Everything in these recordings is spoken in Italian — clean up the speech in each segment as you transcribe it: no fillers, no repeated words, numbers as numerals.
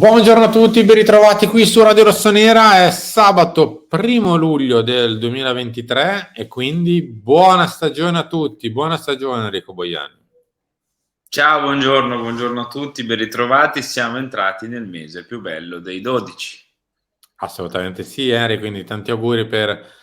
Buongiorno a tutti, ben ritrovati qui su Radio Rossonera. È sabato 1° luglio del 2023 e quindi buona stagione a tutti. Buona stagione Enrico Boiani. Ciao, buongiorno a tutti, ben ritrovati. Siamo entrati nel mese più bello dei 12. Assolutamente sì, Henry, quindi tanti auguri per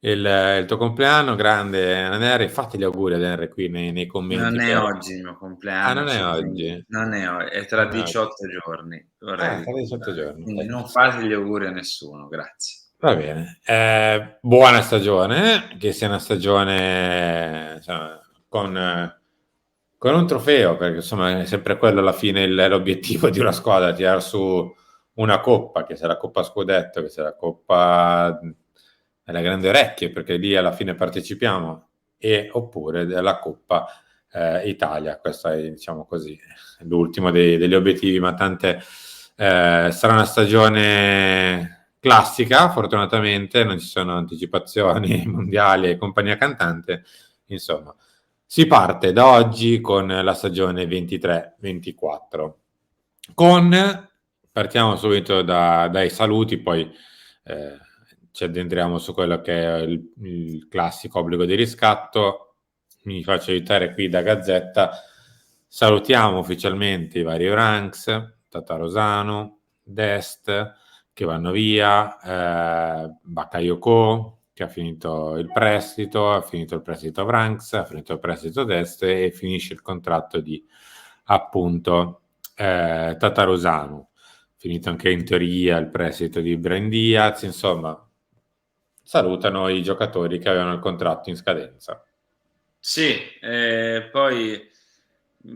il tuo compleanno, grande Henry. Fate gli auguri ad Henry qui nei commenti. Non è oggi il mio compleanno, Non è oggi? non è oggi, è tra 18 giorni, vorrei Tra 18 ricordare. giorni. Quindi non fate gli auguri a nessuno, grazie. Va bene, buona stagione, che sia una stagione insomma, con un trofeo, perché insomma è sempre quello alla fine l'obiettivo di una squadra, tirare su una coppa, che sia la Coppa Scudetto, che sia la Coppa delle Grandi Orecchie, perché lì alla fine partecipiamo, oppure della Coppa Italia. Questo è, diciamo così, l'ultimo degli obiettivi, ma sarà una stagione classica, fortunatamente non ci sono anticipazioni mondiali e compagnia cantante, insomma. Si parte da oggi con la stagione 23-24. Partiamo subito dai saluti, poi ci addentriamo su quello che è il classico obbligo di riscatto. Mi faccio aiutare qui da Gazzetta. Salutiamo ufficialmente i vari ranks, Tatarosano, Dest, che vanno via, Bakayoko, che ha finito il prestito a Vranks, ha finito il prestito Dest e finisce il contratto di appunto Tatarosano. Finito anche in teoria il prestito di Brahim Diaz, insomma, salutano i giocatori che avevano il contratto in scadenza. Sì, poi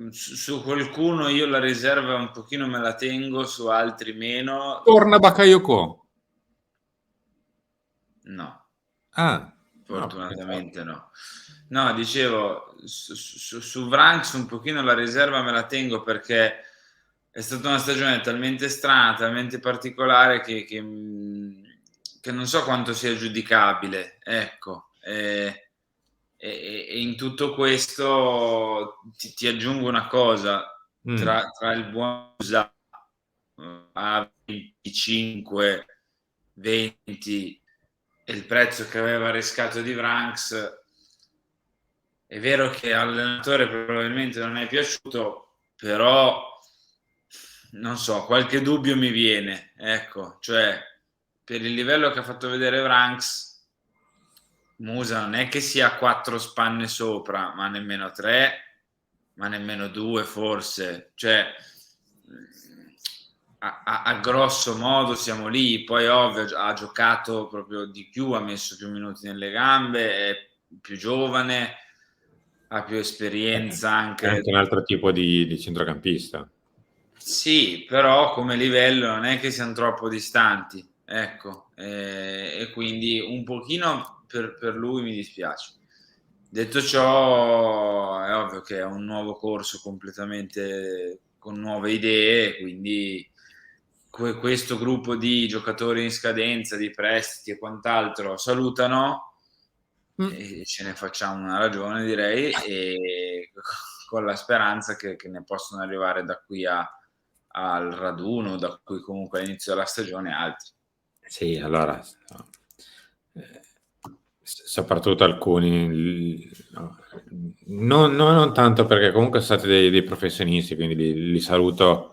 su qualcuno io la riserva un pochino me la tengo, su altri meno. Torna Bakayoko? No. Fortunatamente No. No, dicevo, su Vranks un pochino la riserva me la tengo perché è stata una stagione talmente strana, talmente particolare che non so quanto sia giudicabile, ecco. E in tutto questo ti aggiungo una cosa, tra il buon a 25, 20 e il prezzo che aveva riscato di Vranks, è vero che all'allenatore probabilmente non è piaciuto, però non so, qualche dubbio mi viene, ecco, cioè per il livello che ha fatto vedere Vranks, Musa non è che sia 4 spanne sopra, ma nemmeno 3, ma nemmeno 2 forse, cioè a grosso modo siamo lì. Poi ovvio ha giocato proprio di più, ha messo più minuti nelle gambe, è più giovane, ha più esperienza è anche un altro tipo di centrocampista. Sì, però come livello non è che siano troppo distanti, ecco, e quindi un pochino per lui mi dispiace. Detto ciò, è ovvio che è un nuovo corso completamente con nuove idee, quindi questo gruppo di giocatori in scadenza, di prestiti e quant'altro salutano e ce ne facciamo una ragione, direi, e con la speranza che ne possano arrivare da qui al raduno, da qui comunque all'inizio della stagione altri. Sì, allora, soprattutto alcuni, no, non tanto perché comunque sono stati dei professionisti, quindi li saluto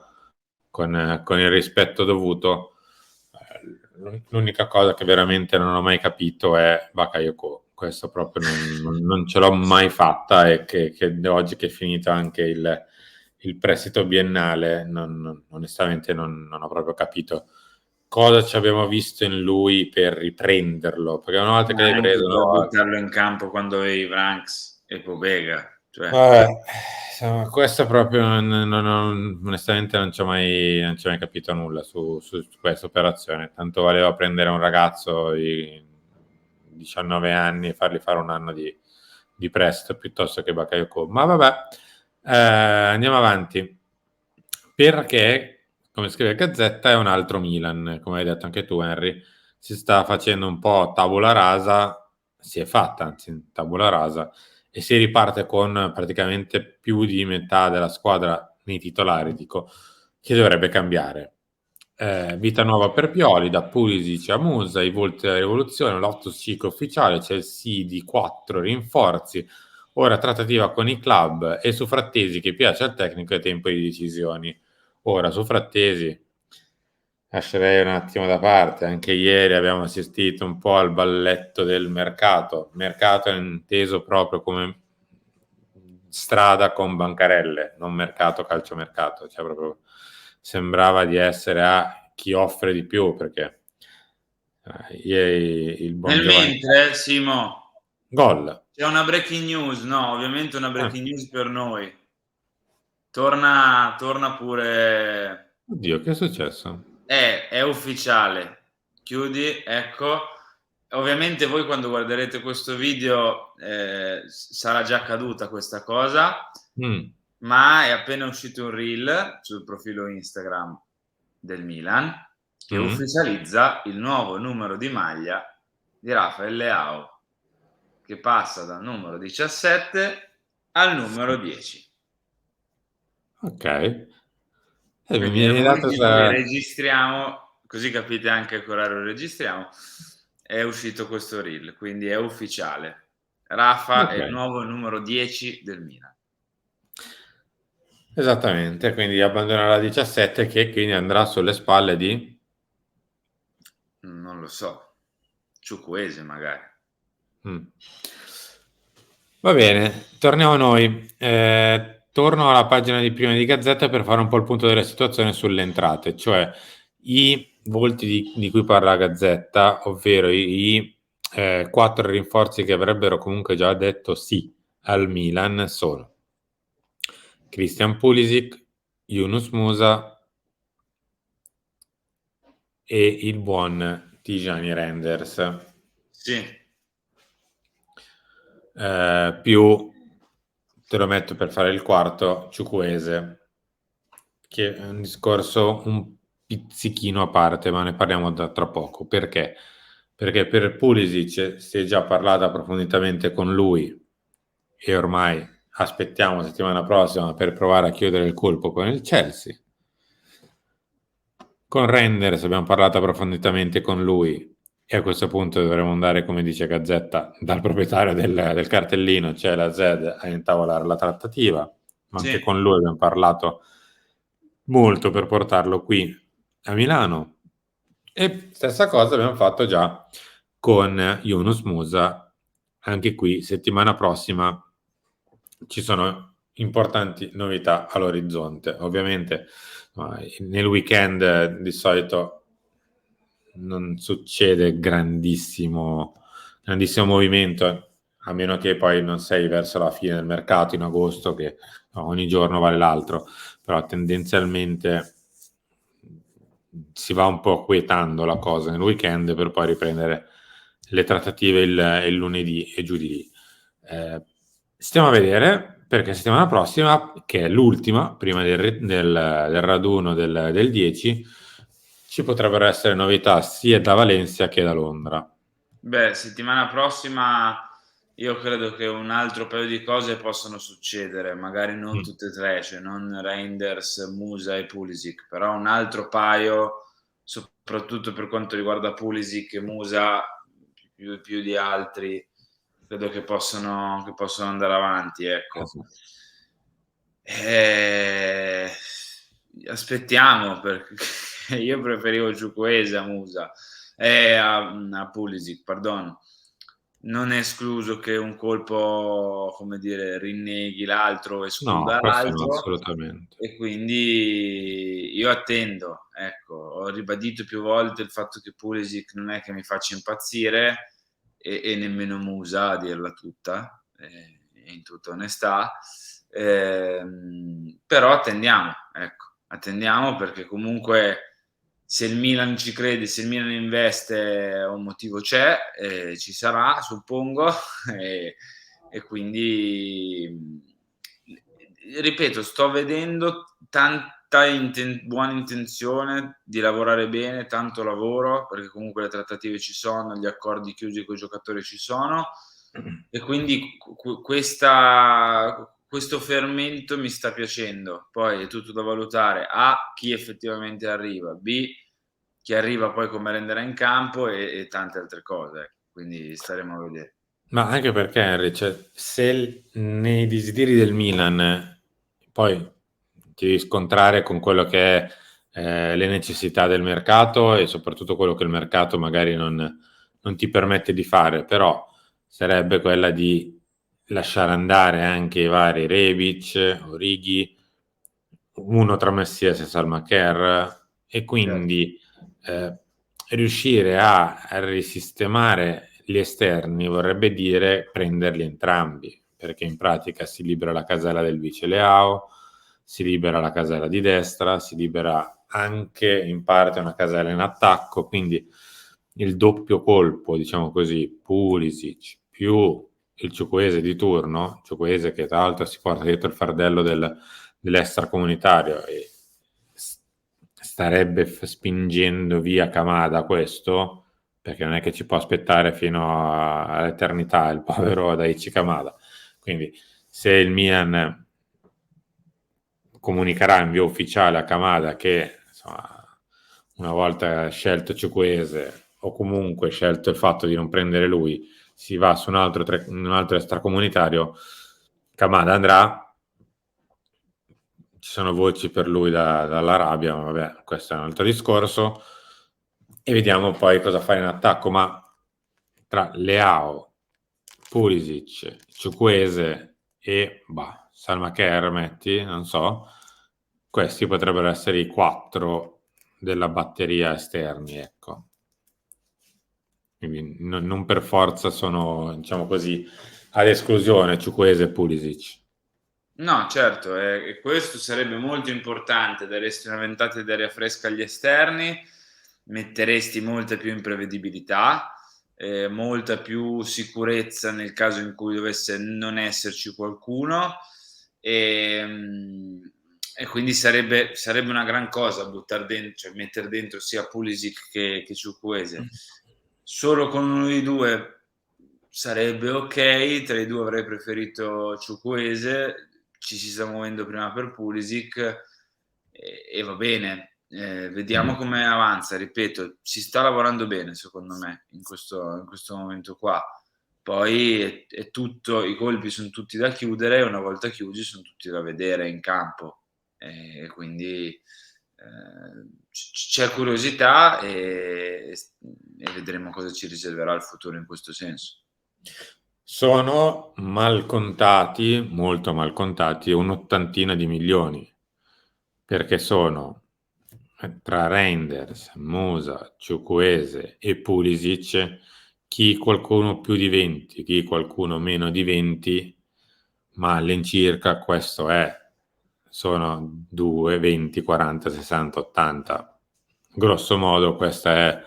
con il rispetto dovuto. L'unica cosa che veramente non ho mai capito è Bakayoko. Questo proprio non ce l'ho mai fatta, e che oggi che è finito anche il prestito biennale, onestamente non ho proprio capito cosa ci abbiamo visto in lui per riprenderlo, perché una volta che l'hai Anche preso per buttarlo in campo quando avevi Vranks e Pobega, cioè. insomma, questo proprio onestamente non ci ho mai capito nulla su questa operazione. Tanto valeva prendere un ragazzo di 19 anni e fargli fare un anno di prestito piuttosto che Bakayoko. Ma vabbè, andiamo avanti, perché come scrive Gazzetta è un altro Milan, come hai detto anche tu Henry, si sta facendo un po' tabula rasa, si è fatta anzi tabula rasa, e si riparte con praticamente più di metà della squadra nei titolari, dico, che dovrebbe cambiare. Vita nuova per Pioli, da Pulisic a Musa, i volti della rivoluzione, Loftus-Cheek ufficiale, Chelsea di 4 rinforzi, ora trattativa con i club e su Frattesi che piace al tecnico e tempo di decisioni. Ora su Frattesi lascerei un attimo da parte, anche ieri abbiamo assistito un po' al balletto del mercato è inteso proprio come strada con bancarelle, non mercato calciomercato, cioè proprio sembrava di essere a chi offre di più perché ieri il buon Nel Giovanni mentre, Simo, gol. c'è una breaking news, no, ovviamente una breaking news per noi. Torna pure. Oddio, che è successo? È ufficiale. Chiudi, ecco. Ovviamente voi quando guarderete questo video sarà già accaduta questa cosa, ma è appena uscito un reel sul profilo Instagram del Milan che ufficializza il nuovo numero di maglia di Rafael Leao, che passa dal numero 17 al numero 10. Ok. Quindi Mi nel hai dato momento in cui questa... registriamo, così capite anche a che orario registriamo, è uscito questo reel, quindi è ufficiale. Rafa è il Ok. nuovo numero 10 del Milan. Esattamente, quindi abbandona la 17 che quindi andrà sulle spalle di... Non lo so, Ciukwueze magari. Mm. Va bene, torniamo a noi. Torno alla pagina di prima di Gazzetta per fare un po' il punto della situazione sulle entrate, cioè i volti di cui parla Gazzetta, ovvero i 4 rinforzi che avrebbero comunque già detto sì al Milan sono Christian Pulisic, Yunus Musa e il buon Tijani Renders. Sì. Più te lo metto per fare il quarto, Ciukwueze, che è un discorso un pizzichino a parte, ma ne parliamo tra poco. Perché? Perché per Pulisic si è già parlato approfonditamente con lui e ormai aspettiamo settimana prossima per provare a chiudere il colpo con il Chelsea. Con Renders abbiamo parlato approfonditamente con lui e a questo punto dovremo andare, come dice Gazzetta, dal proprietario del cartellino, cioè la Z, a intavolare la trattativa, ma Sì. anche con lui abbiamo parlato molto per portarlo qui a Milano. E stessa cosa abbiamo fatto già con Yunus Musa, anche qui settimana prossima ci sono importanti novità all'orizzonte. Ovviamente nel weekend di solito non succede grandissimo movimento, a meno che poi non sei verso la fine del mercato in agosto, che ogni giorno vale l'altro, però tendenzialmente si va un po' quietando la cosa nel weekend per poi riprendere le trattative il lunedì e giù di lì. Stiamo a vedere perché settimana prossima, che è l'ultima prima del raduno del 10, ci potrebbero essere novità sia da Valencia che da Londra. Beh, settimana prossima io credo che un altro paio di cose possono succedere, magari non tutte e tre, cioè non Reinders, Musa e Pulisic, però un altro paio, soprattutto per quanto riguarda Pulisic e Musa, più di altri, credo che possono andare avanti, ecco. Sì. Aspettiamo, perché io preferivo Ciukwueze a Musa, a Pulisic, perdono. Non è escluso che un colpo, come dire, rinneghi l'altro, No, escluda questo no, l'altro, assolutamente. e quindi io attendo. Ecco, ho ribadito più volte il fatto che Pulisic non è che mi faccia impazzire, e nemmeno Musa, a dirla tutta, in tutta onestà. Però attendiamo perché comunque se il Milan ci crede, se il Milan investe, un motivo c'è, ci sarà, suppongo, e quindi ripeto, sto vedendo tanta buona intenzione di lavorare bene, tanto lavoro, perché comunque le trattative ci sono, gli accordi chiusi con i giocatori ci sono, e quindi questo fermento mi sta piacendo, poi è tutto da valutare: A, chi effettivamente arriva, B, chi arriva poi come renderà in campo e tante altre cose, quindi staremo a vedere. Ma anche perché, Henry, cioè, se nei desideri del Milan poi ti devi scontrare con quello che è le necessità del mercato e soprattutto quello che il mercato magari non ti permette di fare, però sarebbe quella di lasciare andare anche i vari Rebic, Origi, uno tra Messias e Salmacher, e Certo. quindi eh, riuscire a risistemare gli esterni vorrebbe dire prenderli entrambi, perché in pratica si libera la casella del vice Leao, si libera la casella di destra, si libera anche in parte una casella in attacco, quindi il doppio colpo, diciamo così, Pulisic più il Ciukwueze di turno, Ciukwueze che tra l'altro si porta dietro il fardello dell'extracomunitario e starebbe spingendo via Kamada questo, perché non è che ci può aspettare fino all'eternità il povero Daichi Kamada. Quindi se il Milan comunicherà in via ufficiale a Kamada che insomma, una volta scelto Ciukwueze o comunque scelto il fatto di non prendere lui, si va su un altro extracomunitario, Kamada andrà. Ci sono voci per lui dall'Arabia, ma vabbè, questo è un altro discorso. E vediamo poi cosa fare in attacco. Ma tra Leao, Pulisic, Ciukwueze e Salmaker, metti, non so, questi potrebbero essere i 4 della batteria esterni, ecco. Quindi non per forza sono, diciamo così, ad esclusione Ciukwueze e Pulisic. No, certo, e questo sarebbe molto importante, daresti una ventata di aria fresca agli esterni, metteresti molta più imprevedibilità, molta più sicurezza nel caso in cui dovesse non esserci qualcuno e quindi sarebbe una gran cosa buttare dentro, cioè mettere dentro sia Pulisic che Ciukwueze. Solo con uno dei due sarebbe ok, tra i due avrei preferito Ciukwueze, ci si sta muovendo prima per Pulisic e va bene. Vediamo come avanza, ripeto, si sta lavorando bene secondo me in questo momento qua. Poi è tutto, i colpi sono tutti da chiudere e una volta chiusi sono tutti da vedere in campo. Quindi c'è curiosità e vedremo cosa ci riserverà il futuro in questo senso. Sono malcontati, molto malcontati, un'ottantina di milioni, perché sono tra Reinders, Musa, Ciukwueze e Pulisic, chi qualcuno più di 20, chi qualcuno meno di 20, ma all'incirca questo è, sono 2, 20, 40, 60, 80. Grosso modo questa è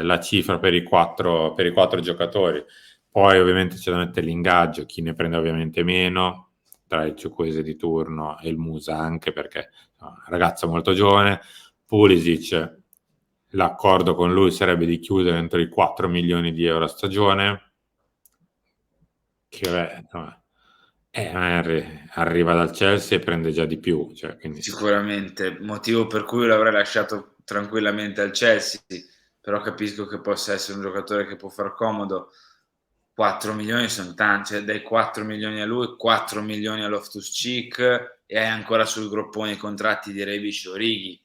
la cifra per i quattro giocatori. Poi ovviamente c'è da mettere l'ingaggio, chi ne prende ovviamente meno, tra il Ciukwueze di turno e il Musa anche perché no, ragazzo molto giovane. Pulisic, l'accordo con lui sarebbe di chiudere entro i 4 milioni di euro a stagione, che insomma, arriva dal Chelsea e prende già di più. Cioè, quindi... Sicuramente, motivo per cui l'avrei lasciato tranquillamente al Chelsea, però capisco che possa essere un giocatore che può far comodo. 4 milioni sono tanti, cioè dai 4 milioni a lui, 4 milioni a Loftus-Cheek e hai ancora sul groppone i contratti di Rebic e Origi.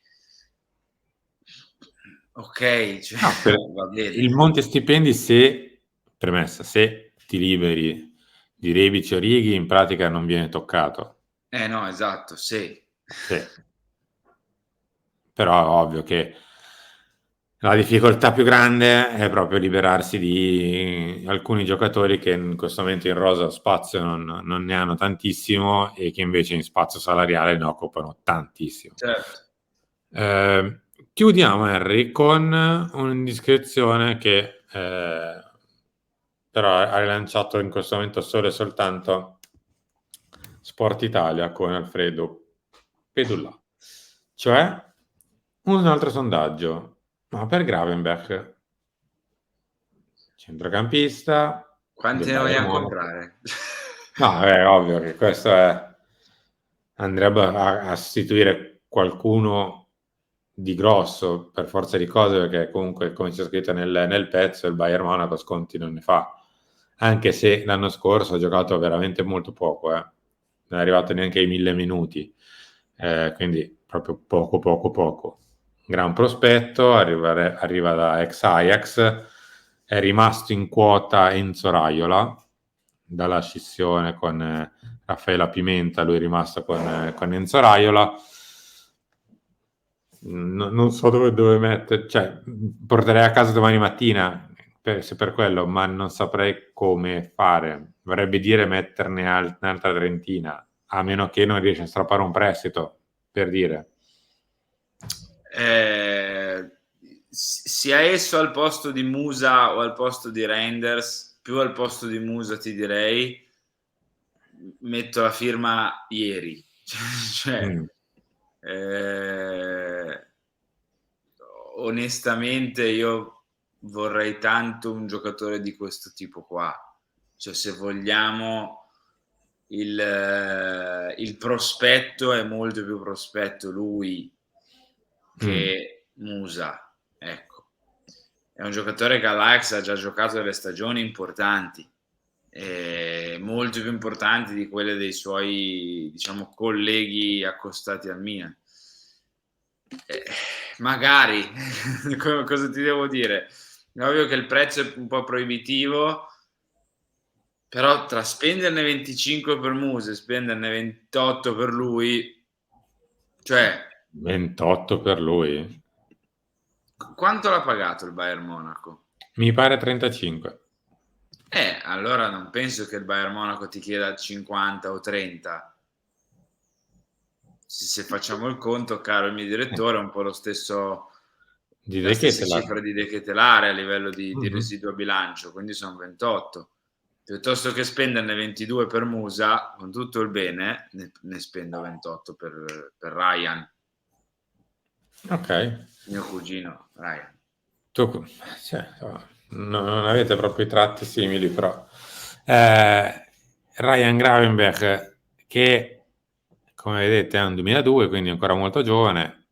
Ok, cioè, No, va bene. il monte stipendi premessa, se ti liberi di Rebic o Righi, in pratica non viene toccato. No, esatto, sì. Sì. Però è ovvio che la difficoltà più grande è proprio liberarsi di alcuni giocatori che in questo momento in rosa spazio non ne hanno tantissimo e che invece in spazio salariale ne occupano tantissimo. Certo. Chiudiamo, Henry, con un'indiscrezione che però ha rilanciato in questo momento solo e soltanto Sport Italia con Alfredo Pedulla. Cioè, un altro sondaggio, ma per Gravenberch, centrocampista del Quanti ne Bayern vogliamo Monaco. comprare? No, è ovvio che questo andrebbe a sostituire qualcuno di grosso per forza di cose, perché comunque, come c'è scritto nel pezzo, il Bayern Monaco sconti non ne fa, anche se l'anno scorso ha giocato veramente molto poco, non è arrivato neanche ai 1000 minuti, quindi proprio poco, poco, poco. Gran prospetto, arriva da ex Ajax, è rimasto in quota Enzo Raiola dalla scissione con Raffaella Pimenta, lui è rimasto con Enzo Raiola. Non so dove mettere, cioè porterei a casa domani mattina se per quello, ma non saprei come fare. Vorrebbe dire metterne un'altra trentina, a meno che non riesci a strappare un prestito, per dire. Sia esso al posto di Musa o al posto di Reinders, più al posto di Musa ti direi, metto la firma ieri. Cioè, onestamente io vorrei tanto un giocatore di questo tipo qua. Cioè, se vogliamo il prospetto è molto più prospetto lui che Musa, ecco. È un giocatore che all'Ajax ha già giocato delle stagioni importanti, molto più importanti di quelle dei suoi, diciamo, colleghi accostati al Milan. Magari, cosa ti devo dire? È ovvio che il prezzo è un po' proibitivo, però tra spenderne 25 per Musa e spenderne 28 per lui, cioè 28 per lui? quanto l'ha pagato il Bayern Monaco? Mi pare 35. Allora non penso che il Bayern Monaco ti chieda 50 o 30. Se facciamo il conto, caro il mio direttore, è un po' lo stesso, Di la De stessa Ketelaere. cifra di De Ketelaere a livello di Mm-hmm. residuo a bilancio, quindi sono 28. Piuttosto che spenderne 22 per Musa, con tutto il bene, ne spendo 28 per Ryan. Ok. Mio cugino, Ryan. Cioè, non avete proprio i tratti simili, però. Ryan Gravenberch, che come vedete è un 2002, quindi ancora molto giovane,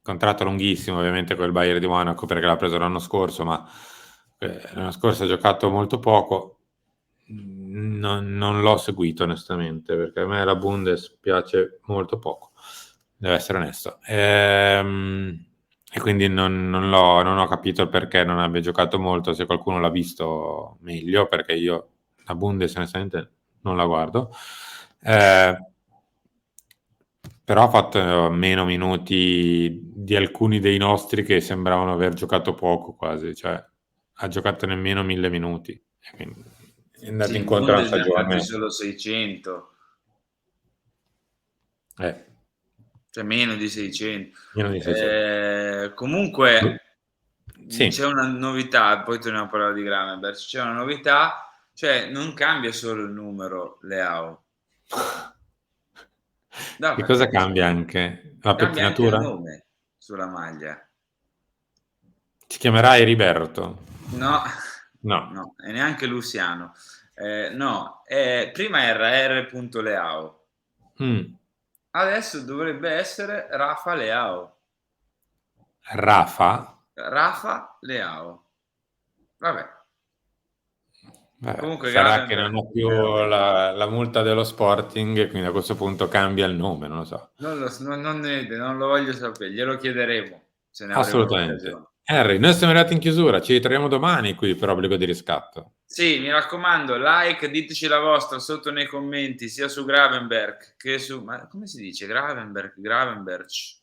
contratto lunghissimo ovviamente con il Bayern di Monaco perché l'ha preso l'anno scorso, ma l'anno scorso ha giocato molto poco. Non l'ho seguito onestamente perché a me la Bundes piace molto poco, devo essere onesto. E quindi non ho capito il perché non abbia giocato molto, se qualcuno l'ha visto meglio, perché io la Bundes onestamente non la guardo. Però ha fatto meno minuti di alcuni dei nostri che sembravano aver giocato poco quasi, cioè ha giocato nemmeno 1000 minuti, quindi è andato Sì, in incontro a una Bundes ne ha fatti stagione. solo 600. Eh, Cioè meno di 600. meno di 600. Comunque c'è Sì, una novità, poi torniamo a parlare di Gravenberch, c'è una novità, cioè non cambia solo il numero Leao, che cosa davvero, cambia anche? La cambia anche il pettinatura? nome sulla maglia. Si chiamerà Heriberto? No, No. no, e neanche Luciano. No, prima era R.Leao, Mm. adesso dovrebbe essere Rafa Leao. Rafa? Rafa Leao. Vabbè. Comunque Sarà che non Gravenberch, ha più la multa dello Sporting, quindi a questo punto cambia il nome, non lo so. non lo voglio sapere, glielo chiederemo se ne avremo Assolutamente. l'occasione. Henry, noi siamo arrivati in chiusura, ci ritroviamo domani qui per obbligo di riscatto. Sì, mi raccomando, like, diteci la vostra sotto nei commenti, sia su Gravenberch che su... Ma come si dice? Gravenberch,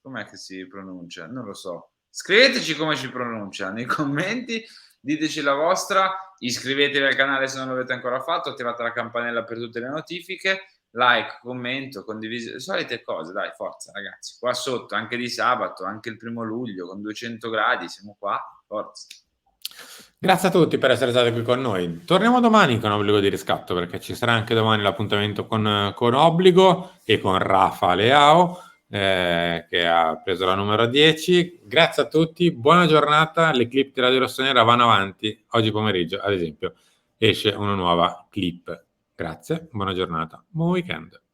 com'è che si pronuncia? Non lo so. Scriveteci come si pronuncia nei commenti, diteci la vostra, iscrivetevi al canale se non l'avete ancora fatto, attivate la campanella per tutte le notifiche, like, commento, condivisione, le solite cose, dai, forza ragazzi, qua sotto, anche di sabato, anche il 1° luglio, con 200 gradi, siamo qua, forza. Grazie a tutti per essere stati qui con noi. Torniamo domani con obbligo di riscatto perché ci sarà anche domani l'appuntamento con Obbligo e con Rafa Leao che ha preso la numero 10. Grazie a tutti, buona giornata. Le clip di Radio Rossonera vanno avanti oggi pomeriggio, ad esempio. esce una nuova clip. Grazie, buona giornata, buon weekend.